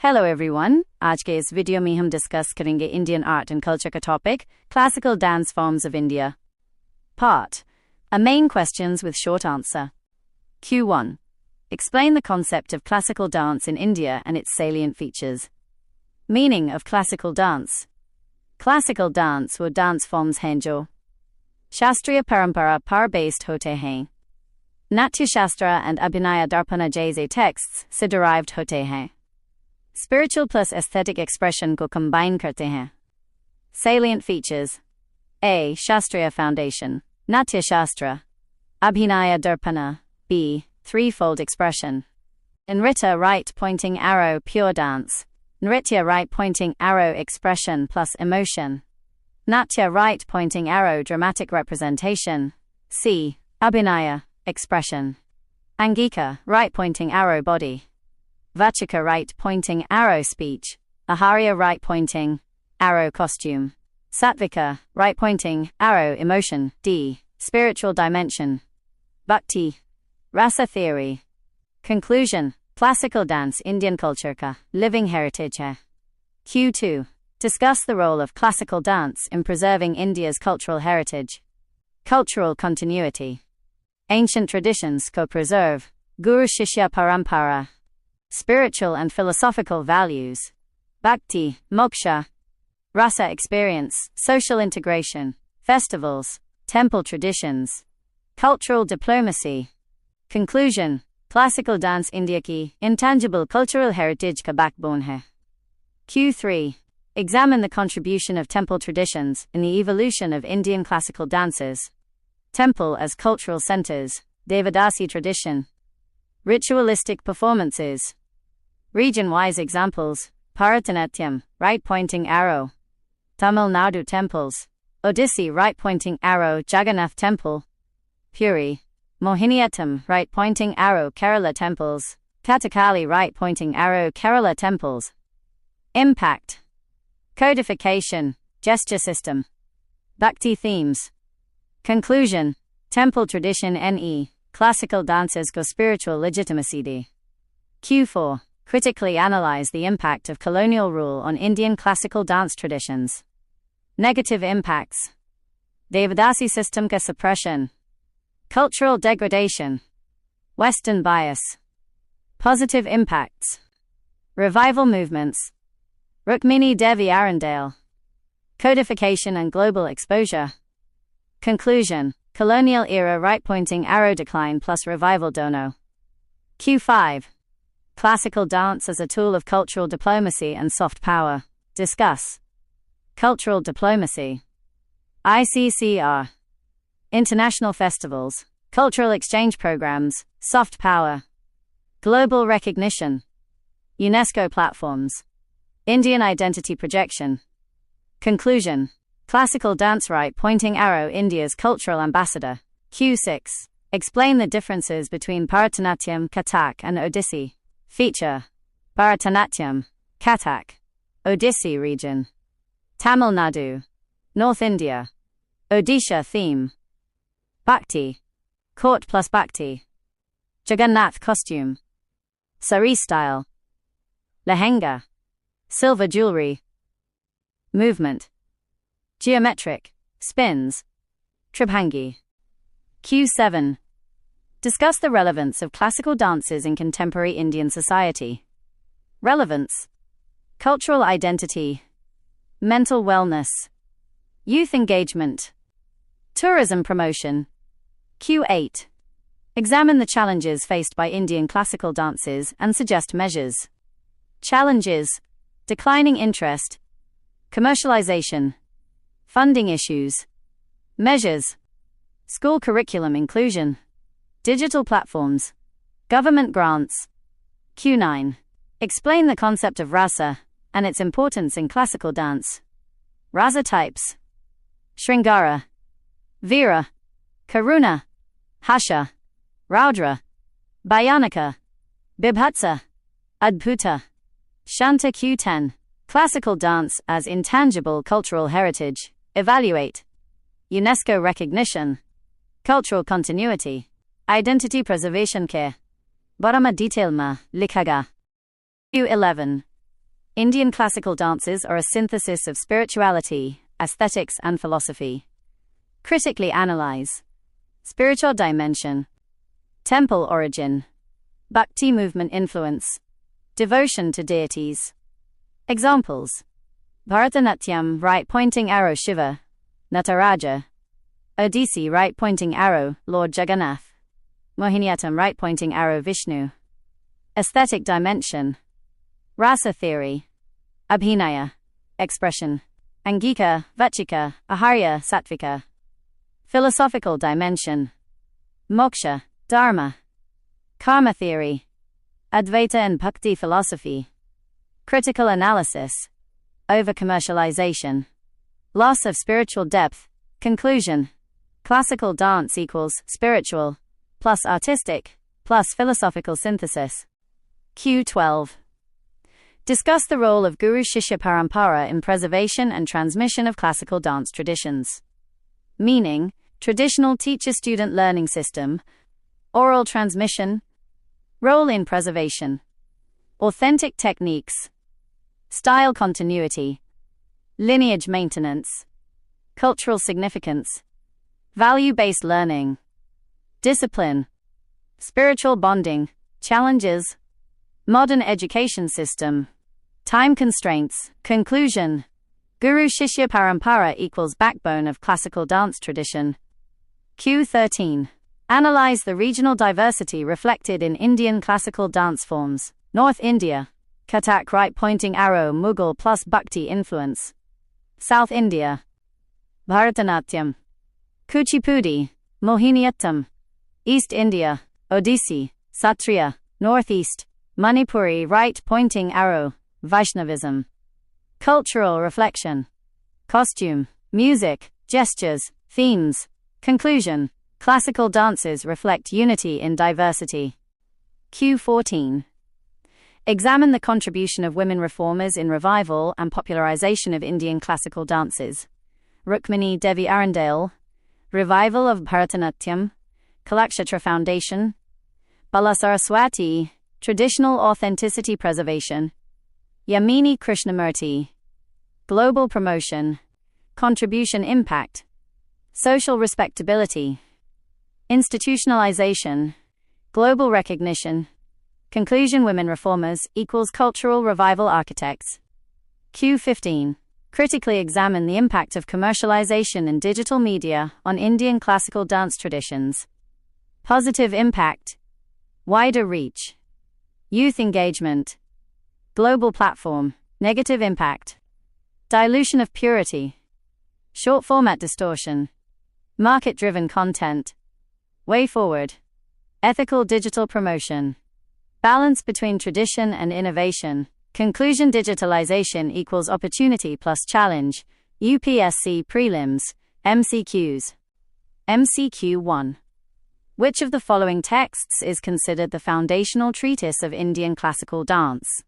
Hello everyone, आज के इस वीडियो में हम डिस्कस करेंगे इंडियन आर्ट एंड कल्चर का topic classical dance forms of India part A main questions with short answer. Q1. Explain the concept of classical dance in India and its salient features. Meaning of classical dance. Classical dance वो dance forms हैं जो शास्त्रीय परंपरा पर based होते हैं. नाट्य शास्त्र and अभिनय दर्पण जैसे texts से derived होते हैं. Spiritual plus aesthetic expression को combine करते हैं. Salient features. A. Shastriya foundation. Natya Shastra. Abhinaya Darpana. B. Threefold expression. Nritta right pointing arrow pure dance. Nritya right pointing arrow expression plus emotion. Natya right pointing arrow dramatic representation. C. Abhinaya expression. Angika right pointing arrow body. Vachika right pointing arrow speech. Aharya right pointing arrow costume. Sattvika right pointing arrow emotion. D. Spiritual dimension. Bhakti. Rasa theory. Conclusion. Classical dance Indian culture ka living heritage hai. Q2. Discuss the role of classical dance in preserving India's cultural heritage. Cultural continuity. Ancient traditions ko preserve. Guru Shishya Parampara. Spiritual and philosophical values. Bhakti, moksha. Rasa experience, social integration. Festivals, temple traditions. Cultural diplomacy. Conclusion. Classical dance India ki intangible cultural heritage ka backbone hai. Q3. Examine the contribution of temple traditions in the evolution of Indian classical dances. Temple as cultural centers. Devadasi tradition. Ritualistic performances. Region-wise examples. Bharatanatyam, right-pointing arrow. Tamil Nadu temples. Odissi right-pointing arrow Jagannath temple. Puri. Mohiniyattam right-pointing arrow Kerala temples. Kathakali right-pointing arrow Kerala temples. Impact. Codification, gesture system. Bhakti themes. Conclusion. Temple tradition ne. Classical dances go spiritual legitimacy d. Q4. Critically analyze the impact of colonial rule on Indian classical dance traditions. Negative impacts. Devadasi system ka suppression. Cultural degradation. Western bias. Positive impacts. Revival movements. Rukmini Devi Arundale. Codification and global exposure. Conclusion. Colonial era right-pointing arrow decline plus revival dono. Q5. Classical dance as a tool of cultural diplomacy and soft power. Discuss. Cultural diplomacy. ICCR. International festivals. Cultural exchange programs. Soft power. Global recognition. UNESCO platforms. Indian identity projection. Conclusion. Classical dance right-pointing arrow India's cultural ambassador. Q6. Explain the differences between Bharatanatyam, Kathak and Odissi. Feature. Bharatanatyam, Kathak. Odissi region. Tamil Nadu. North India. Odisha theme. Bhakti. Court plus Bhakti. Jagannath costume. Sari style. Lehenga. Silver jewelry. Movement. Geometric. Spins. Tribhangi. Q7. Discuss the relevance of classical dances in contemporary Indian society. Relevance. Cultural identity. Mental wellness. Youth engagement. Tourism promotion. Q8. Examine the challenges faced by Indian classical dances and suggest measures. Challenges. Declining interest. Commercialization. Funding issues. Measures. School curriculum inclusion. Digital platforms. Government grants. Q9. Explain the concept of rasa and its importance in classical dance. Rasa types. Shringara. Veera. Karuna. Hasha. Raudra. Bhayanika. Bibhatsa. Adbhuta. Shanta Q10. Classical dance as intangible cultural heritage. Evaluate. UNESCO recognition. Cultural continuity. Identity preservation care. Barama detail ma likhaga. Q11. Indian classical dances are a synthesis of spirituality, aesthetics, and philosophy. Critically analyze. Spiritual dimension. Temple origin. Bhakti movement influence. Devotion to deities. Examples. Bharatanatyam, right pointing arrow Shiva, Nataraja. Odissi, right pointing arrow Lord Jagannath. Mohiniyattam, right pointing arrow Vishnu. Aesthetic dimension. Rasa theory. Abhinaya, expression. Angika, Vachika, Aharya, Sattvika. Philosophical dimension. Moksha, Dharma. Karma theory. Advaita and Bhakti philosophy. Critical analysis. Over-commercialization. Loss of spiritual depth. Conclusion. Classical dance equals spiritual, plus artistic, plus philosophical synthesis. Q12. Discuss the role of Guru-Shishya Parampara in preservation and transmission of classical dance traditions. Meaning, traditional teacher-student learning system, oral transmission, role in preservation, authentic techniques, style continuity, lineage maintenance, cultural significance, value-based learning, discipline, spiritual bonding, challenges, modern education system, time constraints. Conclusion. Guru-Shishya Parampara equals backbone of classical dance tradition. Q13. Analyze the regional diversity reflected in Indian classical dance forms. North India. Kathak, right pointing arrow Mughal plus Bhakti influence. South India. Bharatanatyam. Kuchipudi, Mohiniyattam. East India. Odissi, Sattriya. Northeast. Manipuri, right pointing arrow, Vaishnavism. Cultural reflection. Costume, music, gestures, themes. Conclusion. Classical dances reflect unity in diversity. Q14. Examine the contribution of women reformers in revival and popularization of Indian classical dances. Rukmini Devi Arundale. Revival of Bharatanatyam. Kalakshetra Foundation. Bala Saraswati. Traditional authenticity preservation. Yamini Krishnamurti. Global promotion. Contribution impact. Social respectability. Institutionalization. Global recognition. Conclusion. Women reformers equals cultural revival architects. Q15. Critically examine the impact of commercialization and digital media on Indian classical dance traditions. Positive impact. Wider reach. Youth engagement. Global platform. Negative impact. Dilution of purity. Short format distortion. Market-driven content. Way forward. Ethical digital promotion. Balance between tradition and innovation. Conclusion. Digitalization equals opportunity plus challenge. UPSC Prelims. MCQs. MCQ 1. Which of the following texts is considered the foundational treatise of Indian classical dance?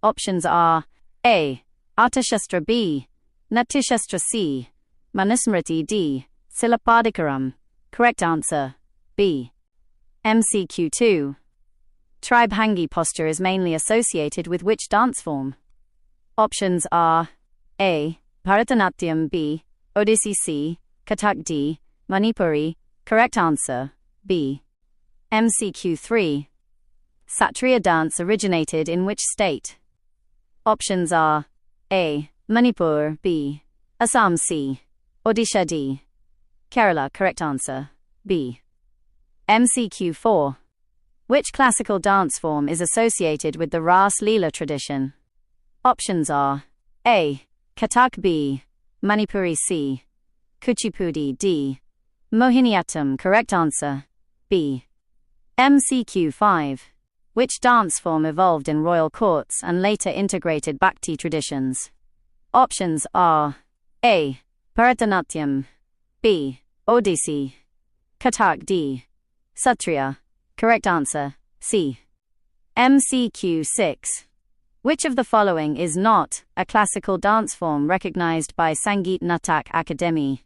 Options are A. Arthashastra B. Natyashastra C. Manusmriti D. Silapadikaram. Correct answer, B. MCQ 2. Tribhangi posture is mainly associated with which dance form? Options are A. Bharatanatyam B. Odissi C. Kathak D. Manipuri. Correct answer, B. MCQ 3. Sattriya dance originated in which state? Options are A. Manipur B. Assam C. Odisha D. Kerala. Correct answer, B. MCQ 4. Which classical dance form is associated with the Ras Leela tradition? Options are A. Kathak B. Manipuri C. Kuchipudi D. Mohiniyattam. Correct answer, B. MCQ 5. Which dance form evolved in royal courts and later integrated Bhakti traditions? Options are A. Bharatanatyam B. Odissi Kathak D. Sattriya. Correct answer, C. MCQ 6. Which of the following is not a classical dance form recognized by Sangeet Natak Akademi?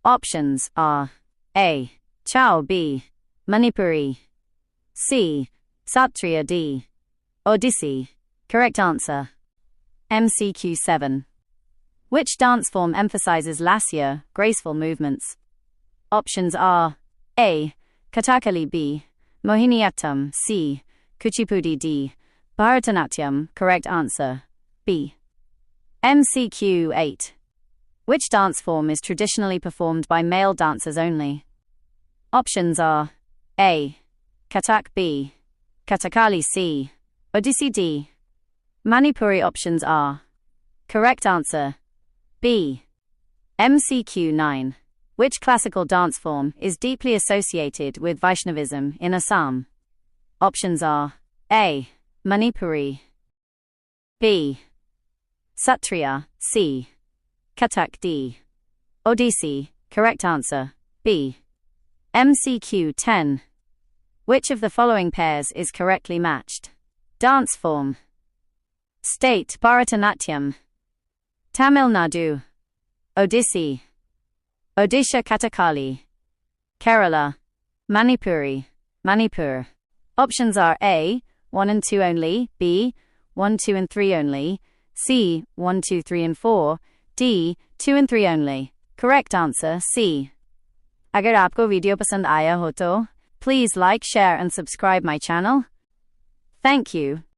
Options are A. Chau B. Manipuri C. Sattriya D. Odissi. Correct answer, MCQ 7. Which dance form emphasizes lascier, graceful movements? Options are A. Kathakali, B. Mohiniyattam, C. Kuchipudi, D. Bharatanatyam. Correct answer B. MCQ 8. Which dance form is traditionally performed by male dancers only? Options are A. Kathak, B. Kathakali, C. Odissi, D. Manipuri. Options are correct answer B. MCQ 9. Which classical dance form is deeply associated with Vaishnavism in Assam? Options are A. Manipuri, B. Sattriya, C. Kathak, D. Odissi. Correct answer B. MCQ 10. Which of the following pairs is correctly matched? Dance form: State Bharatanatyam, Tamil Nadu, Odissi, Odisha Kathakali, Kerala, Manipuri, Manipur. Options are A. 1 and 2 only, B. 1, 2 and 3 only, C. 1, 2, 3 and 4, D. 2 and 3 only. Correct answer C. अगर आपको video पसंद आया हो तो please like, share and subscribe my channel. Thank you.